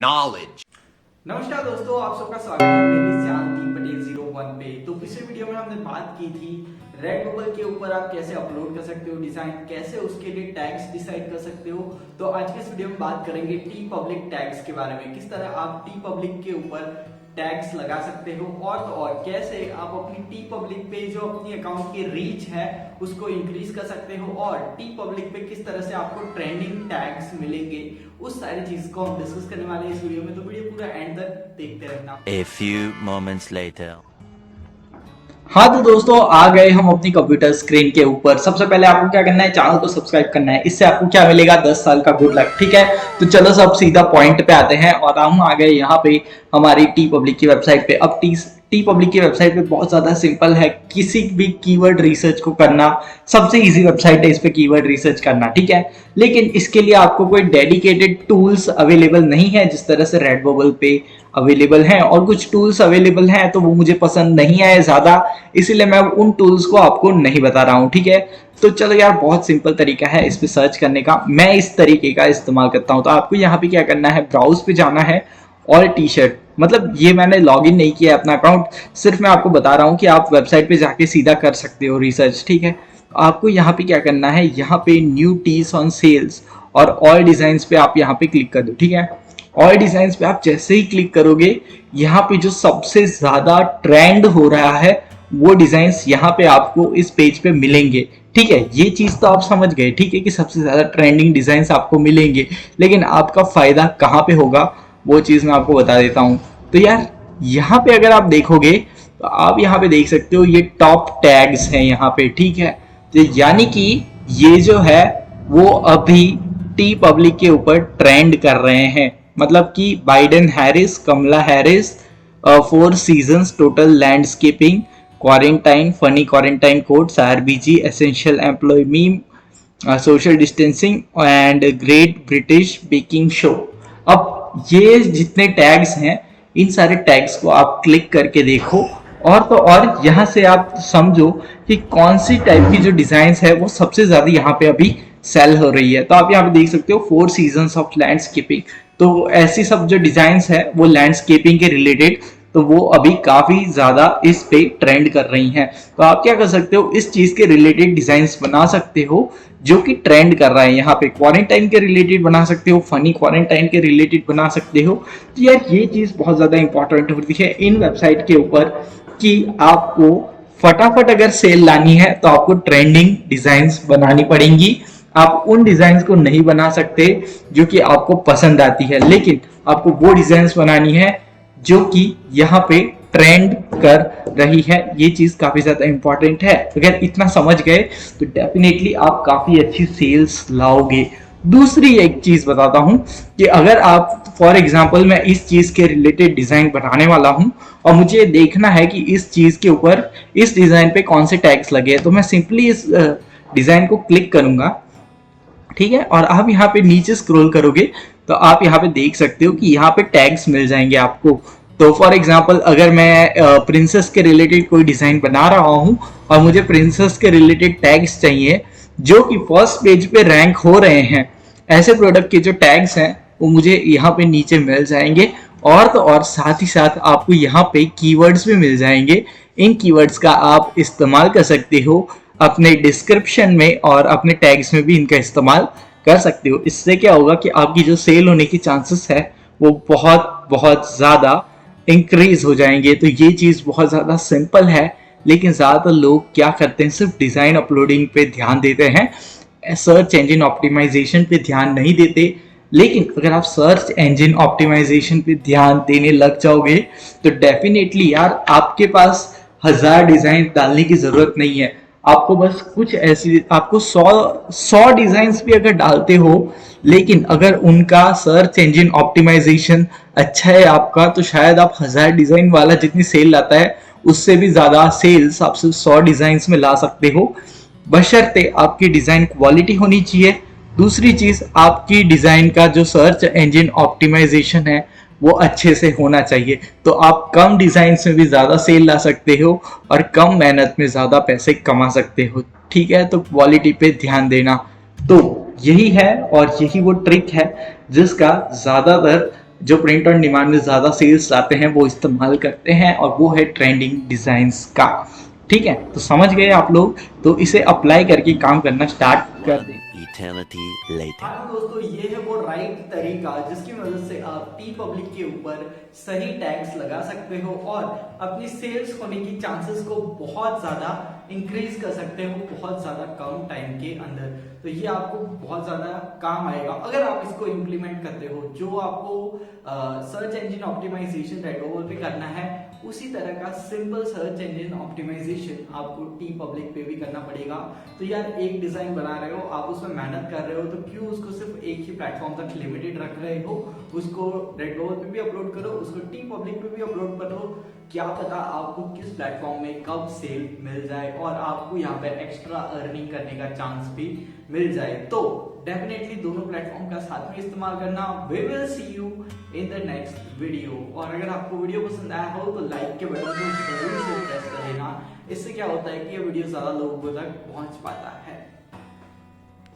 knowledge. नमस्कार दोस्तों, आप सबका स्वागत है मेरे इस चैनल टीम पटेल 01 पे। तो पिछले वीडियो में हमने बात की थी रेडबबल के ऊपर आप कैसे अपलोड कर सकते हो डिजाइन, कैसे उसके लिए टैग्स डिसाइड कर सकते हो। तो आज के इस वीडियो में बात करेंगे टी पब्लिक टैग्स के बारे में, किस तरह आप टी पब्लिक के ऊपर टैग्स लगा सकते हो और कैसे आप अपनी टी पब्लिक पे जो अपनी अकाउंट की रीच है उसको इंक्रीज कर सकते हो और टी पब्लिक पे किस तरह से आपको ट्रेंडिंग टैग्स मिलेंगे, उस सारी चीज को हम डिस्कस करने वाले हैं इस वीडियो में। तो वीडियो पूरा एंड तक देखते रहना। A few moments later. हाँ तो दोस्तों, आ गए हम अपनी कंप्यूटर स्क्रीन के ऊपर। सबसे पहले आपको क्या करना है, चैनल को सब्सक्राइब करना है। इससे आपको क्या मिलेगा, 10 साल का गुड लक। ठीक है, तो चलो सब सीधा पॉइंट पे आते हैं और हम आ गए यहाँ पे हमारी टी पब्लिक की वेबसाइट पे। अब टी पब्लिक की वेबसाइट पे बहुत ज्यादा सिंपल है किसी भी कीवर्ड रिसर्च को करना। सबसे इजी वेबसाइट है इस पे कीवर्ड रिसर्च करना। ठीक है, लेकिन इसके लिए आपको कोई डेडिकेटेड टूल्स अवेलेबल नहीं है जिस तरह से रेडबबल पे अवेलेबल हैं, और कुछ टूल्स अवेलेबल हैं तो वो मुझे पसंद नहीं आए ज्यादा, इसीलिए मैं उन टूल्स को आपको नहीं बता रहा हूँ। ठीक है, तो चलो यार, बहुत सिंपल तरीका है इस पे सर्च करने का। मैं इस तरीके का इस्तेमाल करता हूँ। तो आपको यहाँ पे क्या करना है, ब्राउज पे जाना है और टी शर्ट, मतलब ये मैंने लॉगिन नहीं किया है अपना अकाउंट, सिर्फ मैं आपको बता रहा हूँ कि आप वेबसाइट पे जाके सीधा कर सकते हो रिसर्च। ठीक है, आपको यहाँ पे क्या करना है, यहाँ पे न्यू टीज ऑन सेल्स और ऑल डिजाइन्स पे आप यहाँ पे क्लिक कर दो। ठीक है, ऑल डिजाइन्स पे आप जैसे ही क्लिक करोगे, यहाँ पे जो सबसे ज्यादा ट्रेंड हो रहा है वो डिजाइन्स यहाँ पे आपको इस पेज पे मिलेंगे। ठीक है, ये चीज तो आप समझ गए। ठीक है, कि सबसे ज्यादा ट्रेंडिंग डिजाइन्स आपको मिलेंगे, लेकिन आपका फायदा कहाँ पे होगा वो चीज मैं आपको बता देता हूँ। तो यार, यहाँ पे अगर आप देखोगे तो आप यहाँ पे देख सकते हो ये टॉप टैग्स हैं यहाँ पे। ठीक है, तो यानी कि ये जो है वो अभी टी पब्लिक के ऊपर ट्रेंड कर रहे हैं। मतलब कि Biden Harris, Kamala Harris, 4 seasons, total landscaping, quarantine, funny quarantine quotes, RBG, essential employ meme, social distancing and great British baking show. अब ये जितने टैग्स हैं, इन सारे टैग्स को आप क्लिक करके देखो और तो और यहाँ से आप समझो कि कौन सी टाइप की जो डिजाइन्स है वो सबसे ज्यादा यहाँ पे अभी सेल हो रही है। तो आप यहाँ पे देख सकते हो 4 सीजन्स ऑफ लैंडस्केपिंग। तो ऐसी सब जो डिजाइन्स है वो लैंडस्केपिंग के रिलेटेड, तो वो अभी काफी ज्यादा इस पे ट्रेंड कर रही हैं। तो आप क्या कर सकते हो, इस चीज के रिलेटेड डिजाइन्स बना सकते हो जो कि ट्रेंड कर रहा है। यहाँ पे क्वारंटाइन के रिलेटेड बना सकते हो, फनी क्वारंटाइन के रिलेटेड बना सकते हो। तो यार, ये चीज बहुत ज्यादा इंपॉर्टेंट होती है इन वेबसाइट के ऊपर कि आपको फटाफट अगर सेल लानी है तो आपको ट्रेंडिंग डिजाइन्स बनानी पड़ेंगी। आप उन डिजाइन्स को नहीं बना सकते जो कि आपको पसंद आती है, लेकिन आपको वो डिजाइन्स बनानी है जो कि यहाँ पे ट्रेंड कर रही है। ये चीज काफी ज्यादा इंपॉर्टेंट है। अगर इतना समझ गए तो डेफिनेटली आप काफी अच्छी सेल्स लाओगे। दूसरी एक चीज बताता हूं कि अगर आप फॉर एग्जांपल, मैं इस चीज के रिलेटेड डिजाइन बनाने वाला हूं और मुझे देखना है कि इस चीज के ऊपर, इस डिजाइन पे कौन से टैग्स लगे, तो मैं सिंपली इस डिजाइन को क्लिक करूंगा। ठीक है, और आप यहाँ पे नीचे स्क्रॉल करोगे तो आप यहाँ पे देख सकते हो कि यहाँ पे टैग्स मिल जाएंगे आपको। तो फॉर एग्जांपल, अगर मैं प्रिंसेस के रिलेटेड कोई डिजाइन बना रहा हूँ और मुझे प्रिंसेस के रिलेटेड टैग्स चाहिए जो कि फर्स्ट पेज पे रैंक हो रहे हैं, ऐसे प्रोडक्ट के जो टैग्स हैं वो मुझे यहाँ पे नीचे मिल जाएंगे। और तो और साथ ही साथ आपको यहाँ पे कीवर्ड्स भी मिल जाएंगे। इन कीवर्ड्स का आप इस्तेमाल कर सकते हो अपने डिस्क्रिप्शन में और अपने टैग्स में भी इनका इस्तेमाल कर सकते हो। इससे क्या होगा कि आपकी जो सेल होने की चांसेस है वो बहुत बहुत ज्यादा इंक्रीज हो जाएंगे। तो ये चीज बहुत ज्यादा सिंपल है, लेकिन ज्यादातर लोग क्या करते हैं, सिर्फ डिजाइन अपलोडिंग पे ध्यान देते हैं, सर्च इंजन ऑप्टिमाइजेशन पे ध्यान नहीं देते। लेकिन अगर आप सर्च इंजन ऑप्टिमाइजेशन पे ध्यान देने लग जाओगे तो डेफिनेटली यार, आपके पास 1000 डिजाइन डालने की जरूरत नहीं है। आपको बस कुछ ऐसी, आपको 100 डिजाइन्स भी अगर डालते हो, लेकिन अगर उनका सर्च इंजन ऑप्टिमाइजेशन अच्छा है आपका, तो शायद आप 1000 डिजाइन वाला जितनी सेल लाता है उससे भी ज्यादा सेल्स आप सिर्फ 100 डिजाइन्स में ला सकते हो, बशर्ते आपकी डिजाइन क्वालिटी होनी चाहिए। दूसरी चीज, आपकी डिजाइन का जो सर्च इंजन ऑप्टिमाइजेशन है वो अच्छे से होना चाहिए। तो आप कम डिजाइन में भी ज्यादा सेल ला सकते हो और कम मेहनत में ज्यादा पैसे कमा सकते हो। ठीक है, तो क्वालिटी पे ध्यान देना। तो यही है और यही वो ट्रिक है जिसका ज्यादातर जो प्रिंट ऑन डिमांड में ज़्यादा सेल्स लाते हैं वो इस्तेमाल करते हैं, और वो है ट्रेंडिंग डिज़ाइंस का। ठीक है, तो समझ गए आप लोग, तो इसे अप्लाई करके काम करना स्टार्ट कर दें। Eternity later. हाँ तो दोस्तों, ये है वो राइट तरीका जिसकी मदद से आप टी पब्लिक के ऊपर सही टैग्स लगा सकते हो और अपनी सेल्स होने की चांसेस को बहुत ज्यादा इंक्रीज कर सकते हो बहुत ज्यादा कम टाइम के अंदर। तो ये आपको बहुत ज्यादा काम आएगा अगर आप इसको इम्प्लीमेंट करते हो। जो आपको सर्च इंजन ऑप्टिमाइजेशन रेडबबल पे करना है, उसी तरह का सिंपल सर्च इंजन ऑप्टिमाइजेशन आपको टी पब्लिक पे भी करना पड़ेगा। तो यार, एक डिजाइन बना रहे हो आप, उसमें मेहनत कर रहे हो, तो क्यों उसको सिर्फ एक ही प्लेटफॉर्म तक लिमिटेड रख रहे हो? उसको रेडबबल पे भी अपलोड करो, उसको टी पब्लिक पे भी अपलोड करो। क्या पता आपको किस प्लेटफॉर्म में कब सेल मिल जाए और आपको यहाँ पे एक्स्ट्रा अर्निंग करने का चांस भी मिल जाए। तो डेफिनेटली दोनों प्लेटफॉर्म का साथ में इस्तेमाल करना। We will see you in the next video. और अगर आपको वीडियो पसंद आया हो तो लाइक के बटन को जरूर से प्रेस कर देना। इससे क्या होता है कि ये वीडियो ज्यादा लोगों तक पहुंच पाता है।